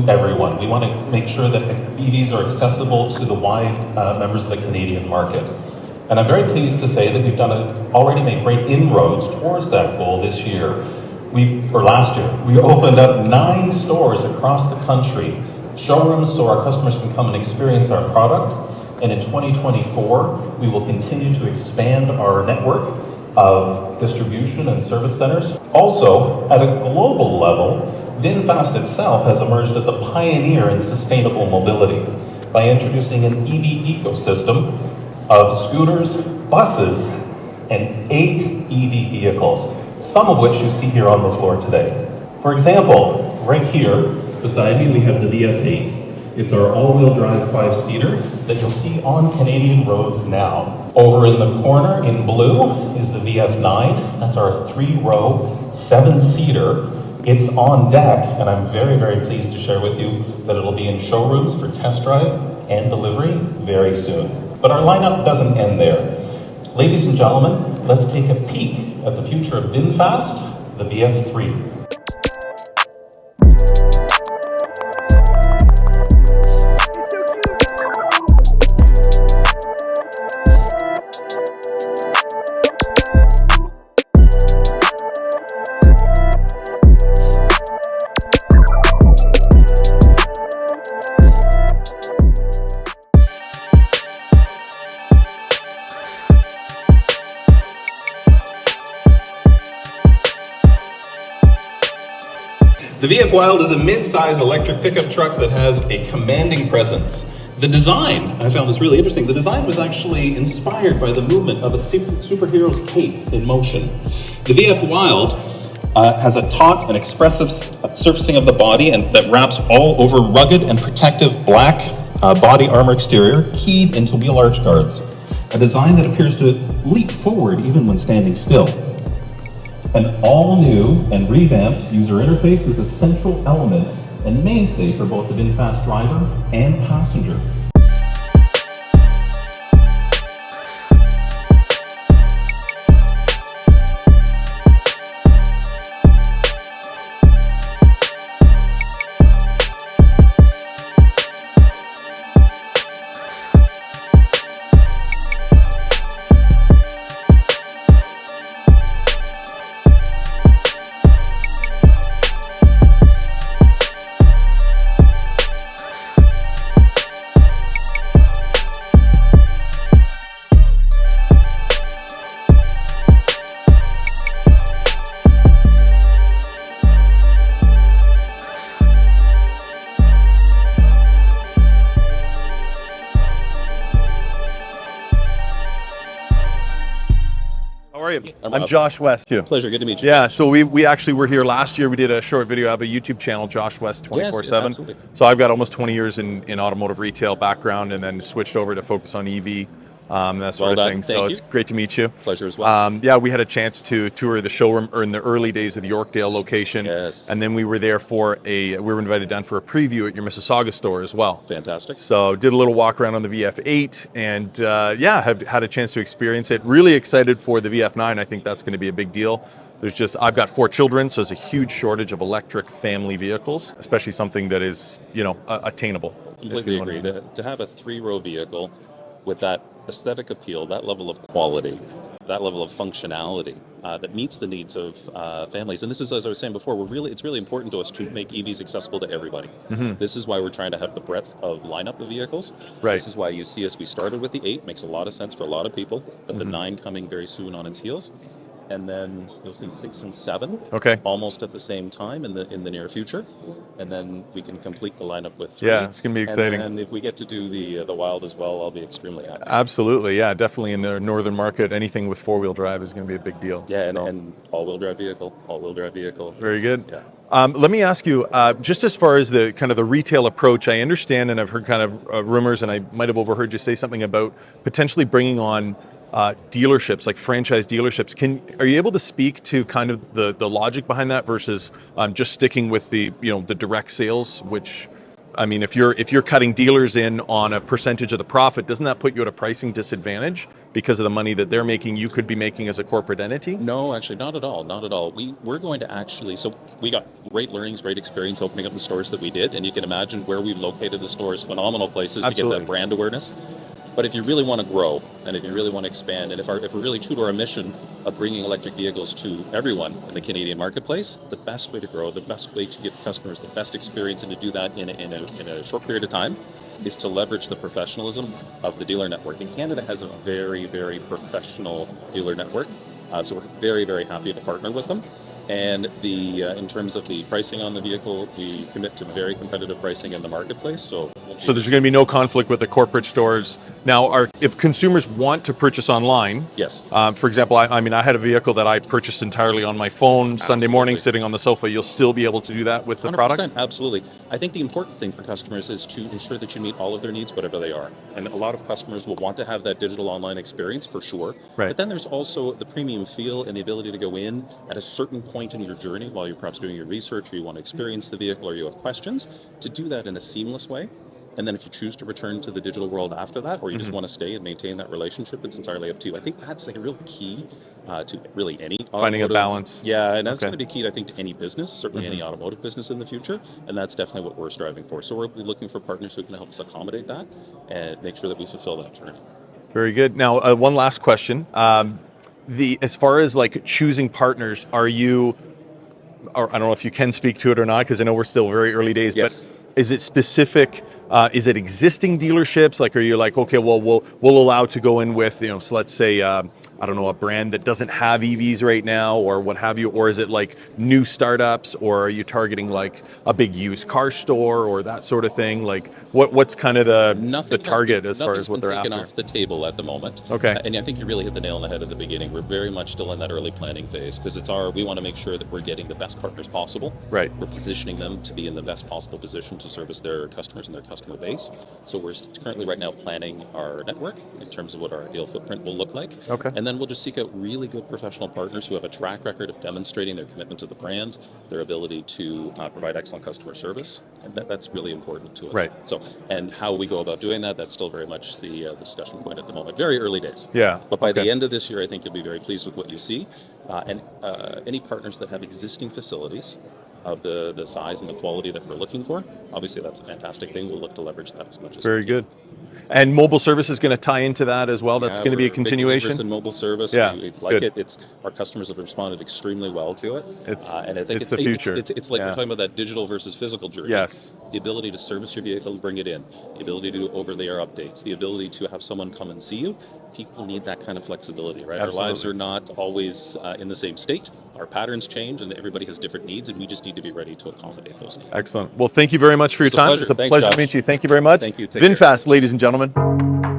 to everyone. We want to make sure that EVs are accessible to the wide members of the Canadian market. And I'm very pleased to say that we've already made great inroads towards that goal this year. Last year, we opened up 9 stores across the country, showrooms so our customers can come and experience our product. And in 2024, we will continue to expand our network of distribution and service centers. Also, at a global level, VinFast itself has emerged as a pioneer in sustainable mobility by introducing an EV ecosystem of scooters, buses, and 8 EV vehicles, some of which you see here on the floor today. For example, right here beside me we have the VF8. It's our all-wheel drive 5-seater that you'll see on Canadian roads now. Over in the corner in blue is the VF9. That's our 3-row 7-seater. It's on deck, and I'm very, very pleased to share with you that it'll be in showrooms for test drive and delivery very soon. But our lineup doesn't end there. Ladies and gentlemen, let's take a peek at the future of VinFast, the VF3. The VF Wild is a mid-size electric pickup truck that has a commanding presence. The design, I found this really interesting, the design was actually inspired by the movement of a superhero's cape in motion. The VF Wild has a taut and expressive surfacing of the body and that wraps all over rugged and protective black body armor exterior keyed into wheel arch guards. A design that appears to leap forward even when standing still. An all-new and revamped user interface is a central element and mainstay for both the VinFast driver and passenger. I'm Josh West. Pleasure, good to meet you. Yeah, so we actually were here last year. We did a short video. I have a YouTube channel, Josh West 24/7. Yes, so I've got almost 20 years in automotive retail background and then switched over to focus on EV, that sort of thing. So it's great to meet you. Pleasure as well. Yeah, we had a chance to tour the showroom in the early days of the Yorkdale location. Yes. And then we were there we were invited down for a preview at your Mississauga store as well. Fantastic. So did a little walk around on the VF8 and have had a chance to experience it. Really excited for the VF9. I think that's going to be a big deal. I've got 4 children, so there's a huge shortage of electric family vehicles, especially something that is, attainable. Completely agree. To have a 3-row vehicle with that aesthetic appeal, that level of quality, that level of functionality that meets the needs of families. And this is, as I was saying before, it's really important to us to make EVs accessible to everybody. Mm-hmm. This is why we're trying to have the breadth of lineup of vehicles. Right. This is why you see us, we started with the 8, makes a lot of sense for a lot of people, but the 9 coming very soon on its heels. And then you'll see 6 and 7, almost at the same time in the near future, and then we can complete the lineup with 3. Yeah, it's going to be exciting. And if we get to do the Wild as well, I'll be extremely happy. Absolutely, yeah, definitely in the northern market, anything with 4-wheel drive is going to be a big deal. Yeah, and all-wheel drive vehicle. Very good. Yeah. Let me ask you, just as far as the kind of the retail approach, I understand, and I've heard kind of rumors, and I might have overheard you say something about potentially bringing on dealerships, like franchise dealerships. Are you able to speak to kind of the logic behind that versus just sticking with the direct sales? Which, I mean, if you're cutting dealers in on a percentage of the profit, doesn't that put you at a pricing disadvantage because of the money that they're making, you could be making as a corporate entity? No, actually, not at all. Not at all. We're going to actually, so we got great learnings, great experience opening up the stores that we did, and you can imagine where we've located the stores, phenomenal places to get Absolutely. that brand awareness. But if you really want to grow, and if you really want to expand, and if we're really true to our mission of bringing electric vehicles to everyone in the Canadian marketplace, the best way to grow, the best way to give customers the best experience, and to do that in a short period of time, is to leverage the professionalism of the dealer network. And Canada has a very, very professional dealer network, so we're very, very happy to partner with them. And in terms of the pricing on the vehicle, we commit to very competitive pricing in the marketplace. So there's going to be no conflict with the corporate stores. Now, if consumers want to purchase online, yes. For example, I mean, I had a vehicle that I purchased entirely on my phone Sunday morning, sitting on the sofa. You'll still be able to do that with the 100%, product? absolutely. I think the important thing for customers is to ensure that you meet all of their needs, whatever they are. And a lot of customers will want to have that digital online experience for sure. Right. But then there's also the premium feel and the ability to go in at a certain point in your journey while you're perhaps doing your research, or you want to experience the vehicle, or you have questions, to do that in a seamless way. And then if you choose to return to the digital world after that, or you just want to stay and maintain that relationship, it's entirely up to you. I think that's like a real key to really any Finding a automotive balance. Yeah, and that's Okay. going to be key, I think, to any business, certainly any automotive business in the future, and that's definitely what we're striving for. So we're looking for partners who can help us accommodate that and make sure that we fulfill that journey. Very good. Now, one last question. As far as like choosing partners, are you, or I don't know if you can speak to it or not, because I know we're still very early days, Yes. but is it specific? Is it existing dealerships? Like, are you like, okay, well, we'll allow to go in with, so let's say, I don't know, a brand that doesn't have EVs right now, or what have you, or is it like new startups, or are you targeting like a big used car store or that sort of thing? Like, what's kind of the target as far as what they're taken after? off the table at the moment. Okay. And I think you really hit the nail on the head at the beginning. We're very much still in that early planning phase, because we want to make sure that we're getting the best partners possible. Right. We're positioning them to be in the best possible position to service their customers and their customer base. So we're currently right now planning our network in terms of what our ideal footprint will look like. Okay. And then we'll just seek out really good professional partners who have a track record of demonstrating their commitment to the brand, their ability to provide excellent customer service, and that's really important to us. Right. So, and how we go about doing that, that's still very much the discussion point at the moment. Very early days. Yeah. But by Okay. the end of this year, I think you'll be very pleased with what you see. And any partners that have existing facilities of the size and the quality that we're looking for, obviously that's a fantastic thing. We'll look to leverage that as much as Very we can. good. And mobile service is going to tie into that as well. That's going to be a We're big continuation. believers in mobile service. Yeah, we like good. it. It's our customers have responded extremely well to it. And I think it's the future. It's like Yeah. we're talking about that digital versus physical journey. Yes. The ability to service your vehicle, bring it in. The ability to do over-the-air updates. The ability to have someone come and see you. People need that kind of flexibility, right? Absolutely. Our lives are not always in the same state. Our patterns change, and everybody has different needs, and we just need to be ready to accommodate those needs. Excellent. Well, thank you very much for your It's a time. pleasure. It's a Thanks, pleasure to Josh. meet you. Thank you very much. Thank you. Take care. VinFast, ladies and gentlemen.